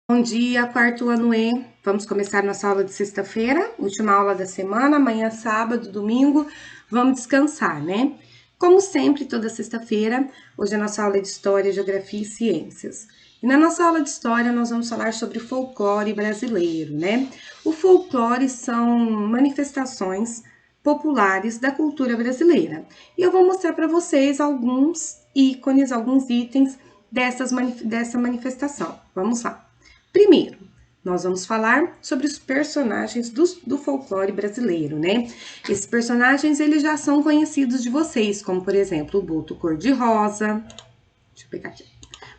Bom dia, quarto ano E. Vamos começar nossa aula de sexta-feira, última aula da semana, amanhã sábado, domingo, vamos descansar, né? Como sempre, toda sexta-feira, hoje a nossa aula é de História, Geografia e Ciências. E na nossa aula de História nós vamos falar sobre folclore brasileiro, né? O folclore são manifestações populares da cultura brasileira. E eu vou mostrar para vocês alguns ícones, alguns itens dessa manifestação. Vamos lá. Primeiro, nós vamos falar sobre os personagens do folclore brasileiro, né? Esses personagens, eles já são conhecidos de vocês, como, por exemplo, o Boto Cor-de-Rosa. Deixa eu pegar aqui.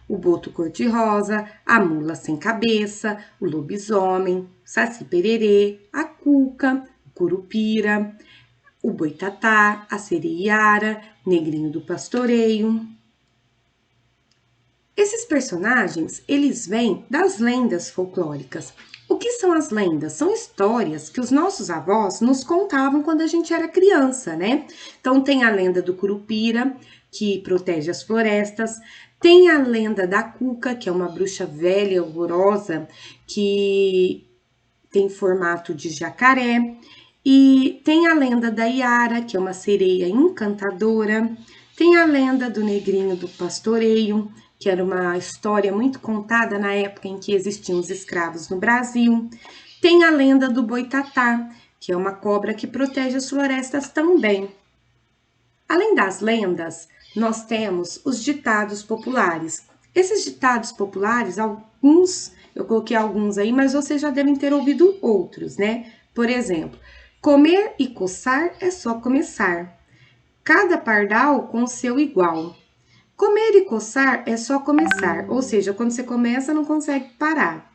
O Boto Cor-de-Rosa, a Mula Sem Cabeça, o Lobisomem, Saci Pererê, a Cuca, o Curupira, o Boitatá, a Sereiara, Negrinho do Pastoreio. Esses personagens, eles vêm das lendas folclóricas. O que são as lendas? São histórias que os nossos avós nos contavam quando a gente era criança, né? Então tem a lenda do Curupira, que protege as florestas, tem a lenda da Cuca, que é uma bruxa velha e horrorosa, que tem formato de jacaré, e tem a lenda da Iara, que é uma sereia encantadora, tem a lenda do Negrinho do Pastoreio, que era uma história muito contada na época em que existiam os escravos no Brasil. Tem a lenda do Boitatá, que é uma cobra que protege as florestas também. Além das lendas, nós temos os ditados populares. Esses ditados populares, alguns, eu coloquei alguns aí, mas vocês já devem ter ouvido outros, né? Por exemplo, comer e coçar é só começar. Cada pardal com o seu igual. Comer e coçar é só começar, ou seja, quando você começa não consegue parar.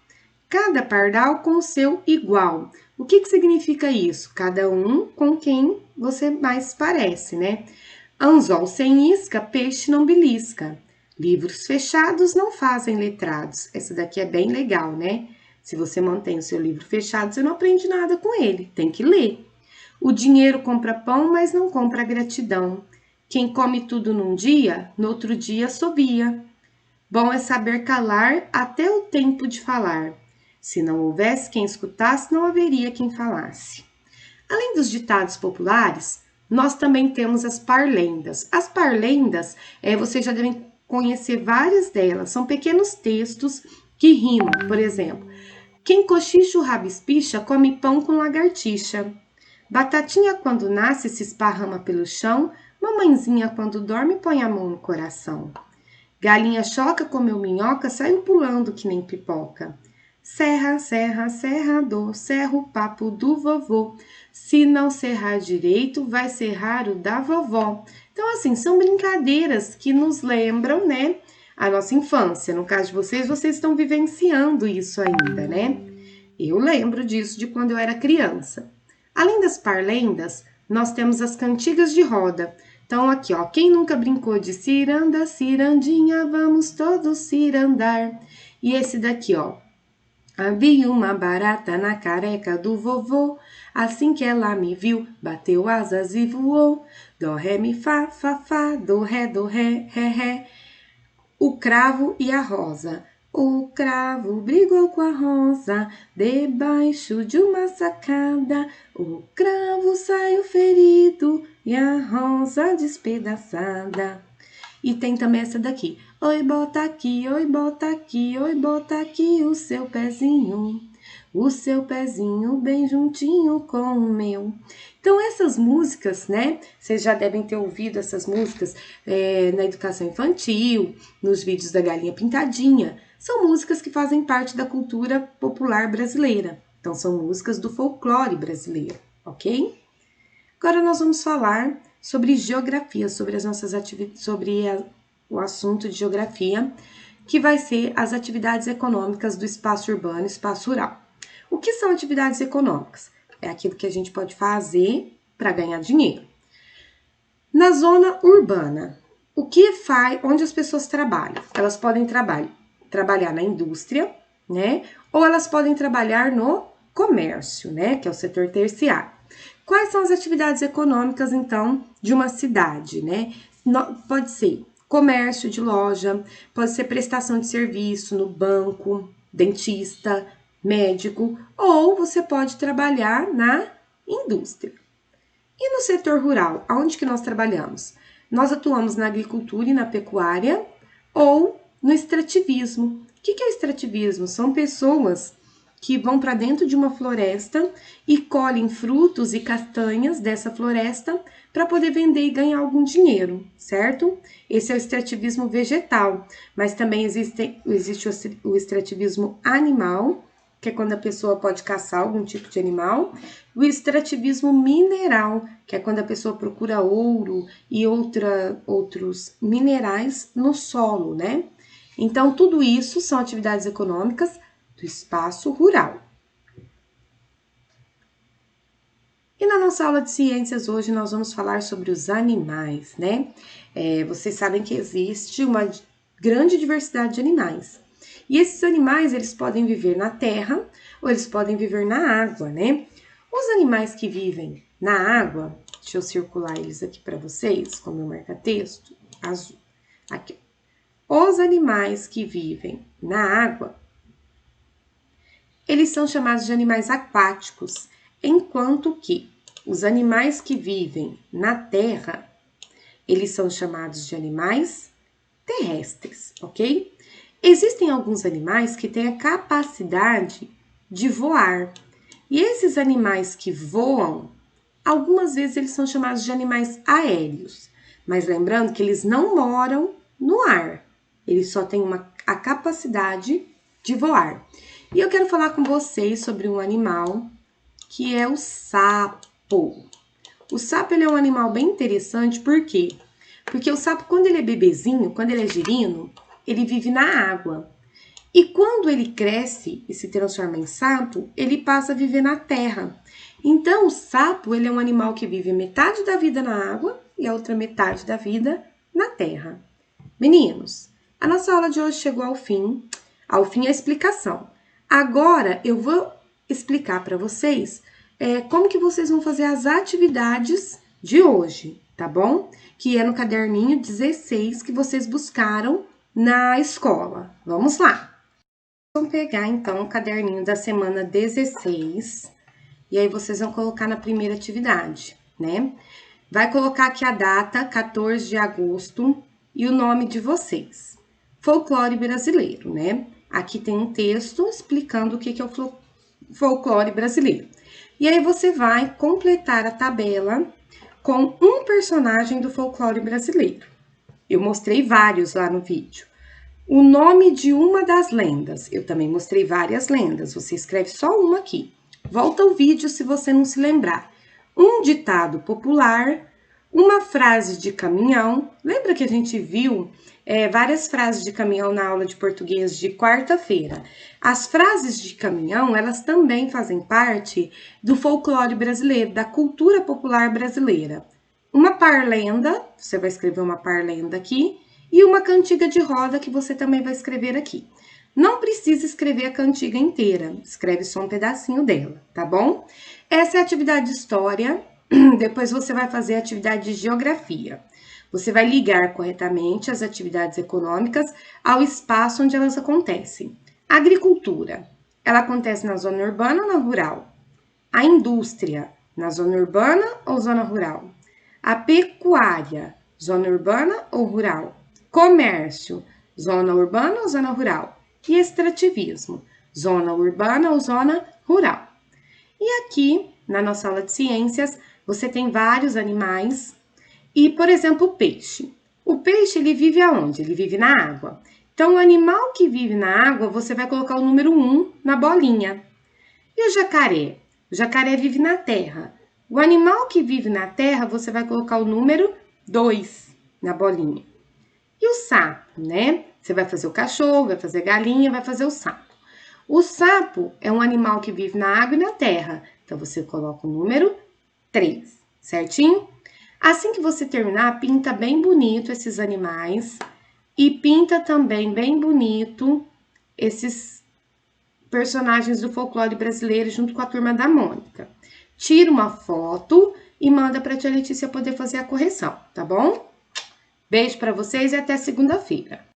Cada pardal com o seu igual. O que significa isso? Cada um com quem você mais parece, né? Anzol sem isca, peixe não belisca. Livros fechados não fazem letrados. Essa daqui é bem legal, né? Se você mantém o seu livro fechado, você não aprende nada com ele, tem que ler. O dinheiro compra pão, mas não compra gratidão. Quem come tudo num dia, no outro dia assobia. Bom é saber calar até o tempo de falar. Se não houvesse quem escutasse, não haveria quem falasse. Além dos ditados populares, nós também temos as parlendas. As parlendas, vocês já devem conhecer várias delas. São pequenos textos que rimam. Por exemplo, quem cochicha o rabo espicha, come pão com lagartixa. Batatinha quando nasce se esparrama pelo chão, mamãezinha quando dorme põe a mão no coração. Galinha choca, comeu minhoca, saiu pulando que nem pipoca. Serra, serra, serrador, serra o papo do vovô. Se não serrar direito, vai serrar o da vovó. Então, assim, são brincadeiras que nos lembram, né, a nossa infância. No caso de vocês, vocês estão vivenciando isso ainda, né? Eu lembro disso de quando eu era criança. Além das parlendas, nós temos as cantigas de roda. Então, aqui, ó, quem nunca brincou de ciranda, cirandinha, vamos todos cirandar. E esse daqui, ó. Havia uma barata na careca do vovô, assim que ela me viu, bateu asas e voou. Dó, ré, mi, fá, do, ré, ré. O cravo e a rosa. O cravo brigou com a rosa, debaixo de uma sacada. O cravo saiu ferido e a rosa despedaçada. E tem também essa daqui. Oi, bota aqui, oi, bota aqui, oi, bota aqui o seu pezinho. O seu pezinho bem juntinho com o meu. Então, essas músicas, né? Vocês já devem ter ouvido essas músicas na educação infantil, nos vídeos da Galinha Pintadinha. São músicas que fazem parte da cultura popular brasileira. Então, são músicas do folclore brasileiro, ok? Agora nós vamos falar sobre geografia, sobre as nossas atividades, o assunto de geografia, que vai ser as atividades econômicas do espaço urbano e espaço rural. O que são atividades econômicas? É aquilo que a gente pode fazer para ganhar dinheiro. Na zona urbana, o que faz, onde as pessoas trabalham? Elas podem trabalhar na indústria, né? Ou elas podem trabalhar no comércio, né? Que é o setor terciário. Quais são as atividades econômicas, então, de uma cidade, né? Pode ser comércio de loja, pode ser prestação de serviço no banco, dentista, médico, ou você pode trabalhar na indústria. E no setor rural, aonde que nós trabalhamos? Nós atuamos na agricultura e na pecuária ou no extrativismo. O que é o extrativismo? São pessoas que vão para dentro de uma floresta e colhem frutos e castanhas dessa floresta para poder vender e ganhar algum dinheiro, certo? Esse é o extrativismo vegetal, mas também existe o extrativismo animal, que é quando a pessoa pode caçar algum tipo de animal, o extrativismo mineral, que é quando a pessoa procura ouro e outros minerais no solo, né? Então, tudo isso são atividades econômicas do espaço rural. E na nossa aula de ciências hoje nós vamos falar sobre os animais, né? Vocês sabem que existe uma grande diversidade de animais. E esses animais, eles podem viver na terra ou eles podem viver na água, né? Os animais que vivem na água, deixa eu circular eles aqui para vocês, com o meu marca-texto azul. Aqui. Os animais que vivem na água, eles são chamados de animais aquáticos, enquanto que os animais que vivem na terra, eles são chamados de animais terrestres, ok? Existem alguns animais que têm a capacidade de voar. E esses animais que voam, algumas vezes eles são chamados de animais aéreos. Mas lembrando que eles não moram no ar. Eles só têm a capacidade de voar. E eu quero falar com vocês sobre um animal que é o sapo. O sapo ele é um animal bem interessante, por quê? Porque o sapo, quando ele é bebezinho, quando ele é girino, ele vive na água. E quando ele cresce e se transforma em sapo, ele passa a viver na terra. Então, o sapo ele é um animal que vive metade da vida na água e a outra metade da vida na terra. Meninos, a nossa aula de hoje chegou ao fim a explicação. Agora, eu vou explicar para vocês como que vocês vão fazer as atividades de hoje, tá bom? Que é no caderninho 16 que vocês buscaram na escola. Vamos lá! Vamos pegar, então, o caderninho da semana 16 e aí vocês vão colocar na primeira atividade, né? Vai colocar aqui a data, 14 de agosto, e o nome de vocês. Folclore brasileiro, né? Aqui tem um texto explicando o que é o folclore brasileiro. E aí você vai completar a tabela com um personagem do folclore brasileiro. Eu mostrei vários lá no vídeo. O nome de uma das lendas. Eu também mostrei várias lendas. Você escreve só uma aqui. Volta o vídeo se você não se lembrar. Um ditado popular, uma frase de caminhão. Lembra que a gente viu várias frases de caminhão na aula de português de quarta-feira? As frases de caminhão, elas também fazem parte do folclore brasileiro, da cultura popular brasileira. Uma parlenda, você vai escrever uma parlenda aqui, e uma cantiga de roda que você também vai escrever aqui. Não precisa escrever a cantiga inteira, escreve só um pedacinho dela, tá bom? Essa é a atividade de história, depois você vai fazer a atividade de geografia. Você vai ligar corretamente as atividades econômicas ao espaço onde elas acontecem. A agricultura, ela acontece na zona urbana ou na rural? A indústria, na zona urbana ou zona rural? A pecuária, zona urbana ou rural? Comércio, zona urbana ou zona rural? E extrativismo, zona urbana ou zona rural? E aqui, na nossa aula de ciências, você tem vários animais e, por exemplo, o peixe. O peixe, ele vive aonde? Ele vive na água. Então, o animal que vive na água, você vai colocar o número 1 na bolinha. E o jacaré? O jacaré vive na terra. O animal que vive na terra, você vai colocar o número 2 na bolinha. E o sapo, né? Você vai fazer o cachorro, vai fazer a galinha, vai fazer o sapo. O sapo é um animal que vive na água e na terra. Então, você coloca o número 3, certinho? Assim que você terminar, pinta bem bonito esses animais e pinta também bem bonito esses personagens do folclore brasileiro junto com a turma da Mônica. Tira uma foto e manda para a tia Letícia poder fazer a correção, tá bom? Beijo para vocês e até segunda-feira.